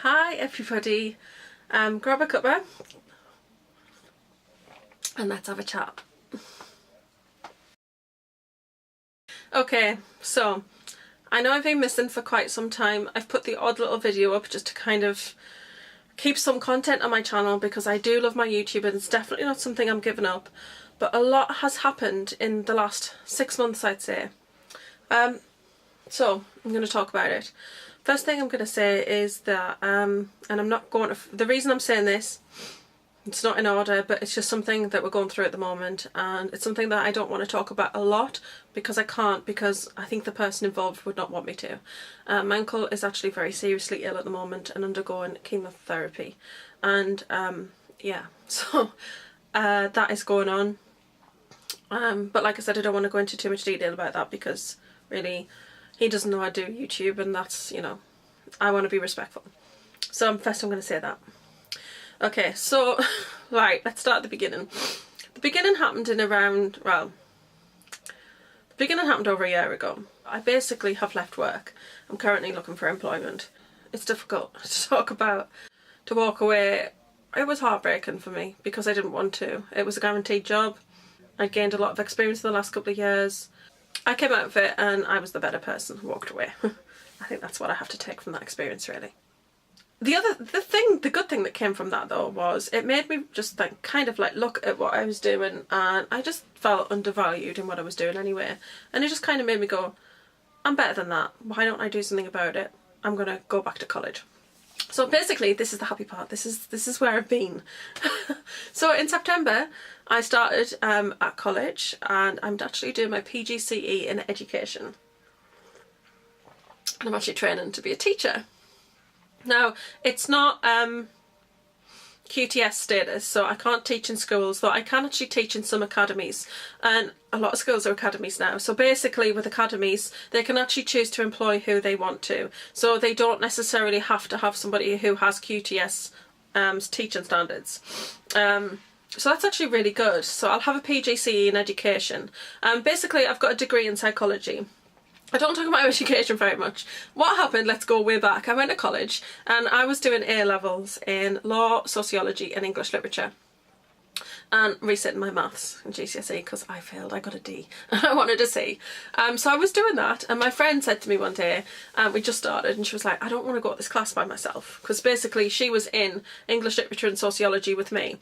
Hi everybody, grab a cuppa and let's have a chat. Okay, so I know I've been missing for quite some time. I've put the odd little video up just to kind of keep some content on my channel because I do love my YouTube and it's definitely not something I'm giving up, but a lot has happened in the last 6 months, I'd say. So I'm going to talk about it. First thing I'm going to say is that, and I'm not going to, the reason I'm saying this, it's not in order, but it's just something that we're going through at the moment, and it's something that I don't want to talk about a lot because I can't, because I think the person involved would not want me to. My uncle is actually very seriously ill at the moment and undergoing chemotherapy, and yeah, so that is going on. But like I said, I don't want to go into too much detail about that because really he doesn't know I do YouTube, and that's, you know, I want to be respectful. So first I'm going to say that. Okay, so, right, let's start at the beginning. The beginning happened in around, well, the beginning happened over a year ago. I basically have left work. I'm currently looking for employment. It's difficult to talk about, to walk away. It was heartbreaking for me because I didn't want to. It was a guaranteed job. I'd gained a lot of experience in the last couple of years. I came out of it and I was the better person who walked away. I think that's what I have to take from that experience, really. The good thing that came from that though was it made me just like kind of like look at what I was doing, and I just felt undervalued in what I was doing anyway, and it just kind of made me go, I'm better than that, why don't I do something about it? I'm gonna go back to college. So basically this is the happy part, this is where I've been. So in September I started at college, and I'm actually doing my PGCE in education, and I'm actually training to be a teacher. Now, it's not QTS status, so I can't teach in schools, though I can actually teach in some academies, and a lot of schools are academies now. So basically with academies, they can actually choose to employ who they want to, so they don't necessarily have to have somebody who has QTS teaching standards. So that's actually really good. So I'll have a PGCE in education. Basically I've got a degree in psychology. I don't talk about education very much. What happened, let's go way back. I went to college and I was doing A-levels in law, sociology and English literature, and resitting my maths in GCSE because I failed. I got a D. I wanted a C. So I was doing that, and my friend said to me one day, we just started, and she was like, I don't want to go to this class by myself, because basically she was in English literature and sociology with me.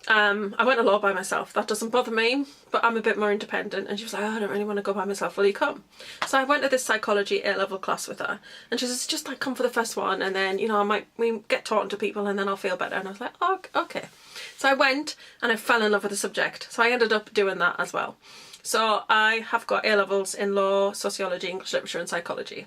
I went to law by myself. That doesn't bother me, but I'm a bit more independent. And she was like, oh, I don't really want to go by myself. Will you come? So I went to this psychology A-level class with her, and she says, just like come for the first one, and then, you know, we get talking to people and then I'll feel better. And I was like, oh, okay. So I went and I fell in love with the subject. So I ended up doing that as well. So I have got A-levels in law, sociology, English literature and psychology.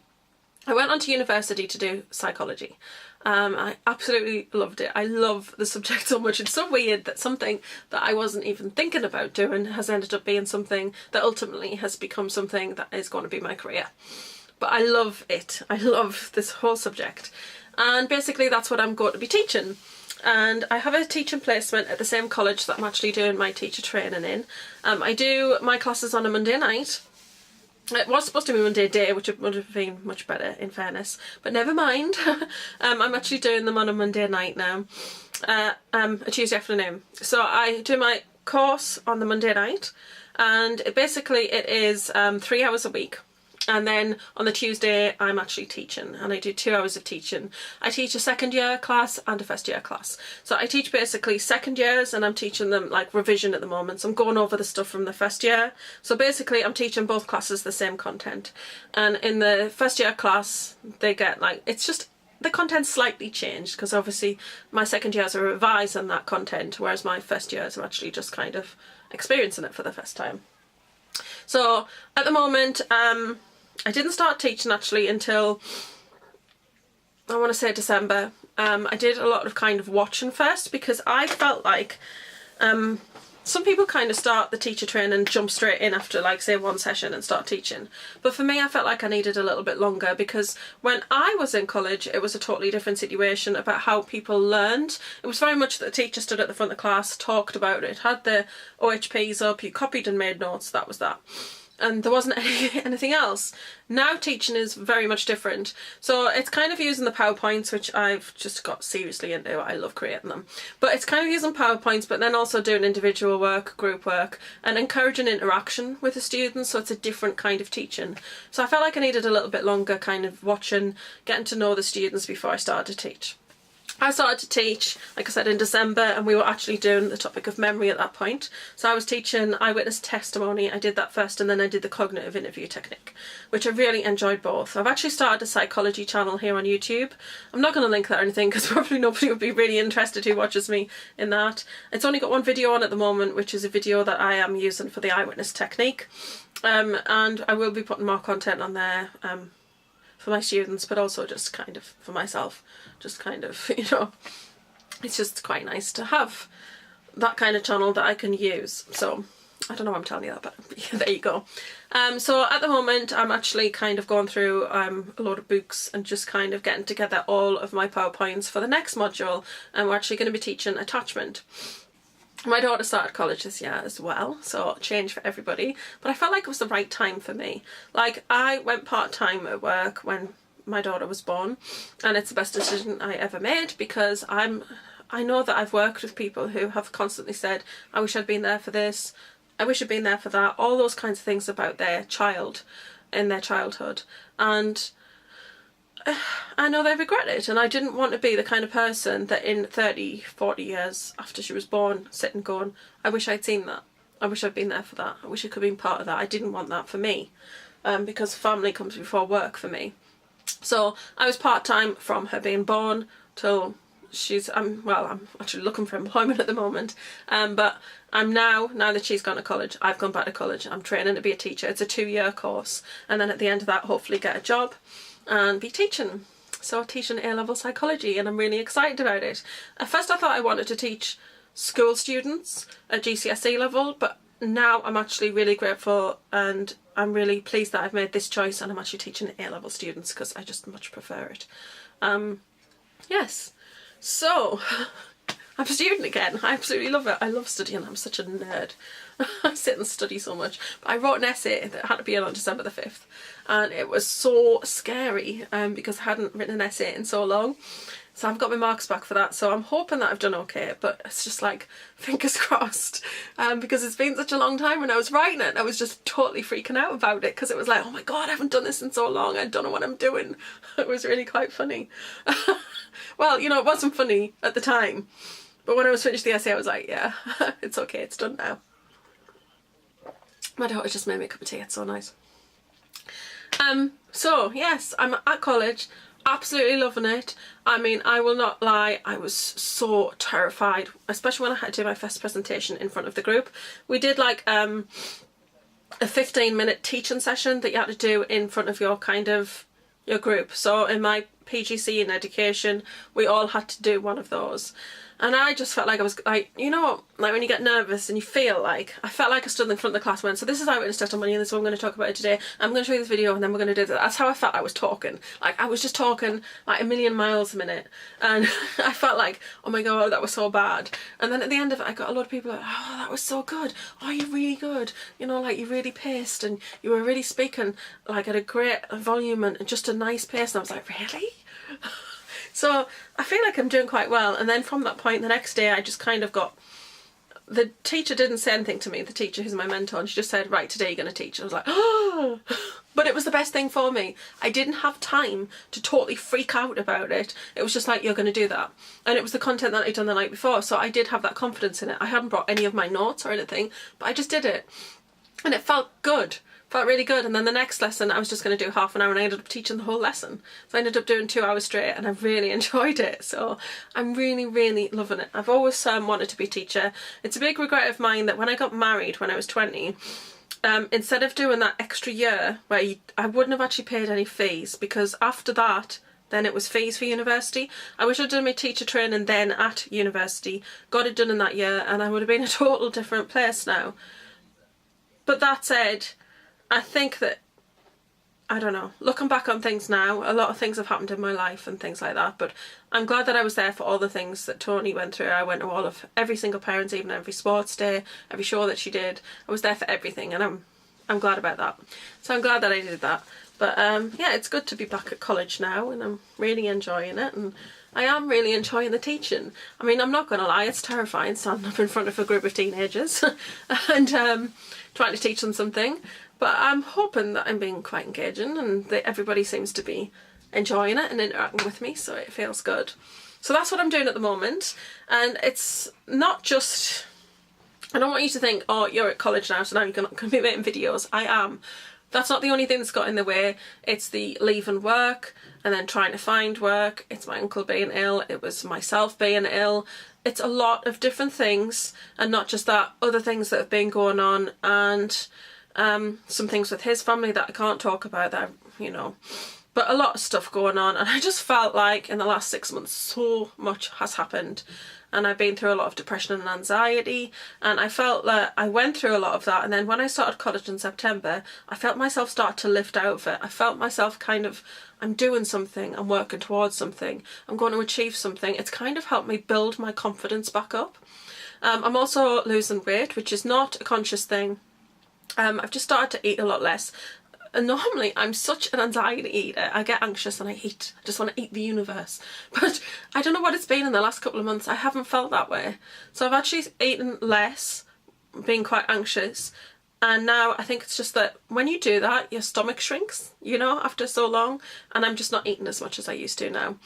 I went on to university to do psychology. I absolutely loved it. I love the subject so much. It's so weird that something that I wasn't even thinking about doing has ended up being something that ultimately has become something that is going to be my career. But I love it. I love this whole subject. And basically that's what I'm going to be teaching. And I have a teaching placement at the same college that I'm actually doing my teacher training in. I do my classes on a Monday night. It was supposed to be Monday day, which would have been much better in fairness, but never mind. I'm actually doing them on a Monday night now, a Tuesday afternoon. So I do my course on the Monday night, and basically it is 3 hours a week. And then on the Tuesday I'm actually teaching, and I do 2 hours of teaching. I teach a second year class and a first year class. So I teach basically second years, and I'm teaching them like revision at the moment. So I'm going over the stuff from the first year. So basically I'm teaching both classes the same content. And in the first year class they get like, it's just the content's slightly changed because obviously my second years are revising that content, whereas my first years are actually just kind of experiencing it for the first time. So at the moment, I didn't start teaching actually until, I want to say December. I did a lot of kind of watching first because I felt like some people kind of start the teacher training and jump straight in after like say one session and start teaching. But for me I felt like I needed a little bit longer because when I was in college it was a totally different situation about how people learned. It was very much that the teacher stood at the front of the class, talked about it, had the OHPs up, you copied and made notes, that was that. and there wasn't anything else. Now teaching is very much different. So it's kind of using the PowerPoints, which I've just got seriously into. I love creating them. But it's kind of using PowerPoints, but then also doing individual work, group work, and encouraging interaction with the students. So it's a different kind of teaching. So I felt like I needed a little bit longer kind of watching, getting to know the students before I started to teach. I started to teach, like I said, in December, and we were actually doing the topic of memory at that point. So I was teaching eyewitness testimony. I did that first, and then I did the cognitive interview technique, which I really enjoyed both. I've actually started a psychology channel here on YouTube. I'm not going to link that or anything because probably nobody would be really interested who watches me in that. It's only got one video on at the moment, which is a video that I am using for the eyewitness technique. And I will be putting more content on there for my students, but also just kind of for myself. Just kind of, you know, it's just quite nice to have that kind of channel that I can use. So I don't know why I'm telling you that, but there you go. So at the moment I'm actually kind of going through a load of books and just kind of getting together all of my PowerPoints for the next module, and we're actually going to be teaching attachment. My daughter started college this year as well, so change for everybody, but I felt like it was the right time for me. Like, I went part-time at work when my daughter was born, and it's the best decision I ever made, because I know that I've worked with people who have constantly said, I wish I'd been there for this, I wish I'd been there for that, all those kinds of things about their child in their childhood, and I know they regret it, and I didn't want to be the kind of person that in 30, 40 years after she was born, sitting going, I wish I'd seen that, I wish I'd been there for that, I wish I could have been part of that. I didn't want that for me, because family comes before work for me. So I was part-time from her being born till she's, well, I'm actually looking for employment at the moment, but I'm now that she's gone to college, I've gone back to college, I'm training to be a teacher. It's a 2-year course, and then at the end of that hopefully get a job and be teaching. So teaching A-level psychology, and I'm really excited about it. At first I thought I wanted to teach school students at GCSE level, but now I'm actually really grateful and I'm really pleased that I've made this choice, and I'm actually teaching A-level students because I just much prefer it. Yes, so I'm a student again. I absolutely love it. I love studying. I'm such a nerd. I sit and study so much. But I wrote an essay that had to be in on December the 5th, and it was so scary because I hadn't written an essay in so long. So I've got my marks back for that, so I'm hoping that I've done okay, but it's just like, fingers crossed, because it's been such a long time. When I was writing it, I was just totally freaking out about it, because it was like, oh my god, I haven't done this in so long, I don't know what I'm doing. It was really quite funny. Well, you know, it wasn't funny at the time, but when I was finished the essay I was like, yeah, it's okay, it's done now. My daughter just made me a cup of tea, it's so nice. So yes, I'm at college, absolutely loving it. I mean, I will not lie, I was so terrified, especially when I had to do my first presentation in front of the group. We did like a 15-minute teaching session that you had to do in front of your your group. So in my PGC in education, we all had to do one of those. And I just felt like I was like, you know, like when you get nervous and you feel like, I felt like I stood in front of the class and went, so this is eyewitness testimony and this is what I'm going to talk about it today. I'm going to show you this video and then we're going to do that. That's how I felt I was talking. Like I was just talking like a million miles a minute. And I felt like, oh my god, that was so bad. And then at the end of it, I got a lot of people like, oh, that was so good. Oh, you're really good. You know, like you really paced and you were really speaking like at a great volume and just a nice pace. And I was like, really? So I feel like I'm doing quite well, and then from that point the next day I just kind of got, the teacher didn't say anything to me, the teacher who's my mentor, and she just said, right, today you're going to teach. I was like, oh, but it was the best thing for me. I didn't have time to totally freak out about it. It was just like, you're going to do that. And it was the content that I'd done the night before, so I did have that confidence in it. I hadn't brought any of my notes or anything, but I just did it. And it felt good. Felt really good. And then the next lesson I was just going to do half an hour and I ended up teaching the whole lesson. So I ended up doing 2 hours straight and I really enjoyed it. So I'm really, really loving it. I've always wanted to be a teacher. It's a big regret of mine that when I got married when I was 20, instead of doing that extra year where I wouldn't have actually paid any fees, because after that then it was fees for university. I wish I'd done my teacher training then at university, got it done in that year, and I would have been in a total different place now. But that said, I think that, I don't know, looking back on things now, a lot of things have happened in my life and things like that, but I'm glad that I was there for all the things that Tony went through. I went to every single parents' evening, every sports day, every show that she did. I was there for everything, and I'm glad about that. So I'm glad that I did that. But yeah, it's good to be back at college now, and I'm really enjoying it, and I am really enjoying the teaching. I mean, I'm not going to lie, it's terrifying standing up in front of a group of teenagers and trying to teach them something, but I'm hoping that I'm being quite engaging and that everybody seems to be enjoying it and interacting with me, so it feels good. So that's what I'm doing at the moment, and it's not just, I don't want you to think, oh, you're at college now, so now you're going to be making videos. I am. That's not the only thing that's got in the way. It's the leaving work and then trying to find work. It's my uncle being ill. It was myself being ill. It's a lot of different things, and not just that, other things that have been going on, and some things with his family that I can't talk about, that, you know, but a lot of stuff going on. And I just felt like in the last 6 months so much has happened, and I've been through a lot of depression and anxiety, and I felt that I went through a lot of that. And then when I started college in September, I felt myself start to lift out of it. I felt myself kind of, I'm doing something, I'm working towards something, I'm going to achieve something. It's kind of helped me build my confidence back up. I'm also losing weight, which is not a conscious thing. I've just started to eat a lot less. And normally I'm such an anxiety eater. I get anxious and I eat. I just want to eat the universe. But I don't know what it's been in the last couple of months. I haven't felt that way. So I've actually eaten less, being quite anxious. And now I think it's just that when you do that, your stomach shrinks, you know, after so long. And I'm just not eating as much as I used to now.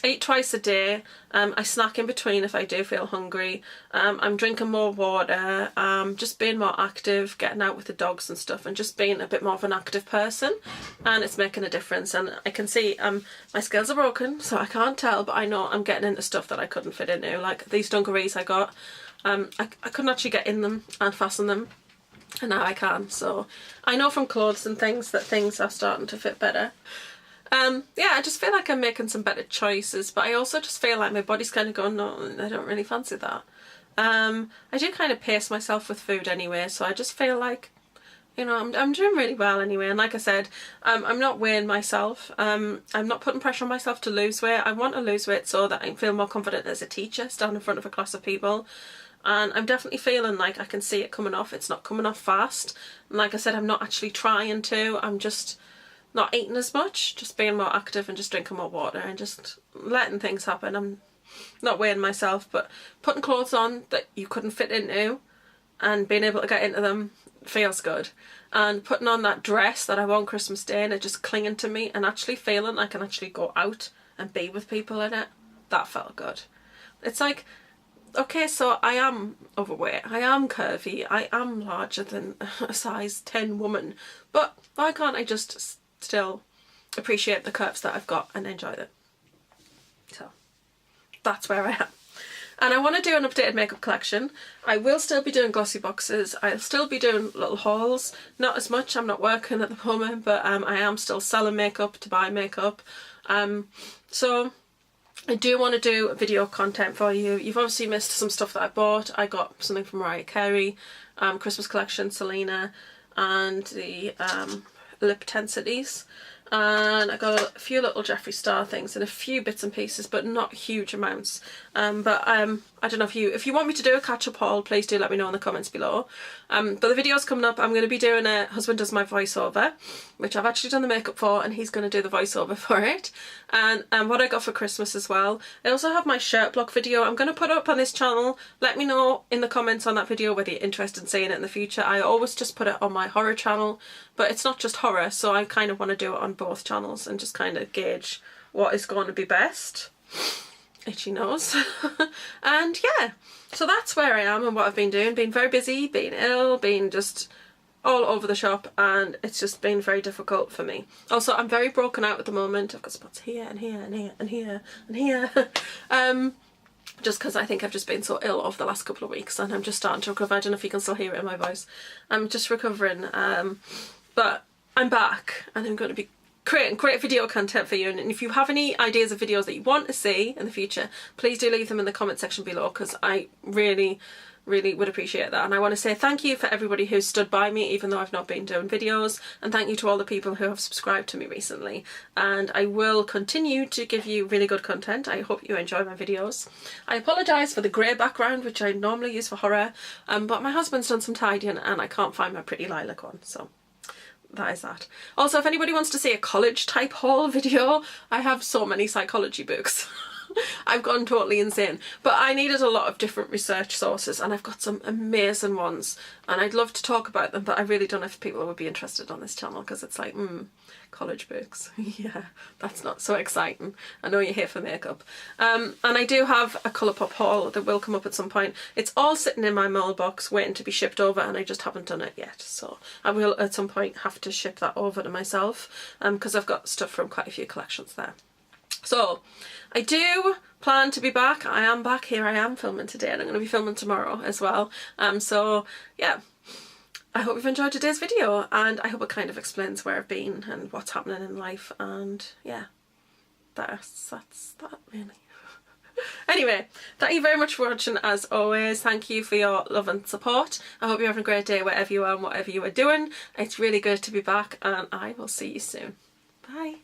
I eat twice a day. I snack in between if I do feel hungry. I'm drinking more water. Just being more active, getting out with the dogs and stuff, and just being a bit more of an active person. And it's making a difference. And I can see my scales are broken, so I can't tell, but I know I'm getting into stuff that I couldn't fit into. Like these dungarees I got, I couldn't actually get in them and fasten them. And now I can, so I know from clothes and things that things are starting to fit better. Yeah, I just feel like I'm making some better choices, but I also just feel like my body's kind of going, no, I don't really fancy that. I do kind of pace myself with food anyway, so I just feel like, you know, I'm doing really well anyway. And like I said, I'm not weighing myself. I'm not putting pressure on myself to lose weight. I want to lose weight so that I feel more confident as a teacher, standing in front of a class of people. And I'm definitely feeling like I can see it coming off. It's not coming off fast. And like I said, I'm not actually trying to. I'm just not eating as much, just being more active and just drinking more water and just letting things happen. I'm not weighing myself, but putting clothes on that you couldn't fit into and being able to get into them feels good. And putting on that dress that I wore on Christmas Day and it just clinging to me and actually feeling I can actually go out and be with people in it, that felt good. It's like, okay, so I am overweight, I am curvy, I am larger than a size 10 woman, but why can't I just still appreciate the curves that I've got and enjoy them? So that's where I am. And I want to do an updated makeup collection. I will still be doing glossy boxes, I'll still be doing little hauls, not as much, I'm not working at the moment, but I am still selling makeup to buy makeup. So I do want to do video content for you. You've obviously missed some stuff that I bought. I got something from Mariah Carey, Christmas collection, Selena, and the lip tensities. And I got a few little Jeffree Star things and a few bits and pieces, but not huge amounts. But I don't know if you want me to do a catch-up haul, please do let me know in the comments below. But the video's coming up. I'm going to be doing a husband does my voiceover, which I've actually done the makeup for, and he's going to do the voiceover for it. And what I got for Christmas as well. I also have my shirt block video I'm going to put up on this channel. Let me know in the comments on that video whether you're interested in seeing it in the future. I always just put it on my horror channel, but it's not just horror, so I kind of want to do it on both channels and just kind of gauge what is going to be best. Itchy nose. And yeah, so that's where I am and what I've been doing. Been very busy, being ill, being just all over the shop, and it's just been very difficult for me. Also, I'm very broken out at the moment. I've got spots here and here and here and here and here. Just because I think I've just been so ill over the last couple of weeks, and I'm just starting to recover. I don't know if you can still hear it in my voice. I'm just recovering, but I'm back and I'm going to be creating great video content for you. And if you have any ideas of videos that you want to see in the future, please do leave them in the comment section below, because I really would appreciate that. And I want to say thank you for everybody who's stood by me even though I've not been doing videos, and thank you to all the people who have subscribed to me recently. And I will continue to give you really good content. I hope you enjoy my videos. I apologise for the grey background, which I normally use for horror, but my husband's done some tidying and I can't find my pretty lilac one, so that is that. Also, if anybody wants to see a college type haul video, I have so many psychology books. I've gone totally insane, but I needed a lot of different research sources, and I've got some amazing ones, and I'd love to talk about them, but I really don't know if people would be interested on this channel, because it's like, college books. Yeah, that's not so exciting. I know you're here for makeup. And I do have a Colourpop haul that will come up at some point. It's all sitting in my mailbox waiting to be shipped over, and I just haven't done it yet, so I will at some point have to ship that over to myself, because I've got stuff from quite a few collections there. So I do plan to be back. I am back. Here I am filming today, and I'm going to be filming tomorrow as well. So yeah, I hope you've enjoyed today's video, and I hope it kind of explains where I've been and what's happening in life, and yeah, that's that really. Anyway, thank you very much for watching as always. Thank you for your love and support. I hope you're having a great day wherever you are and whatever you are doing. It's really good to be back, and I will see you soon. Bye.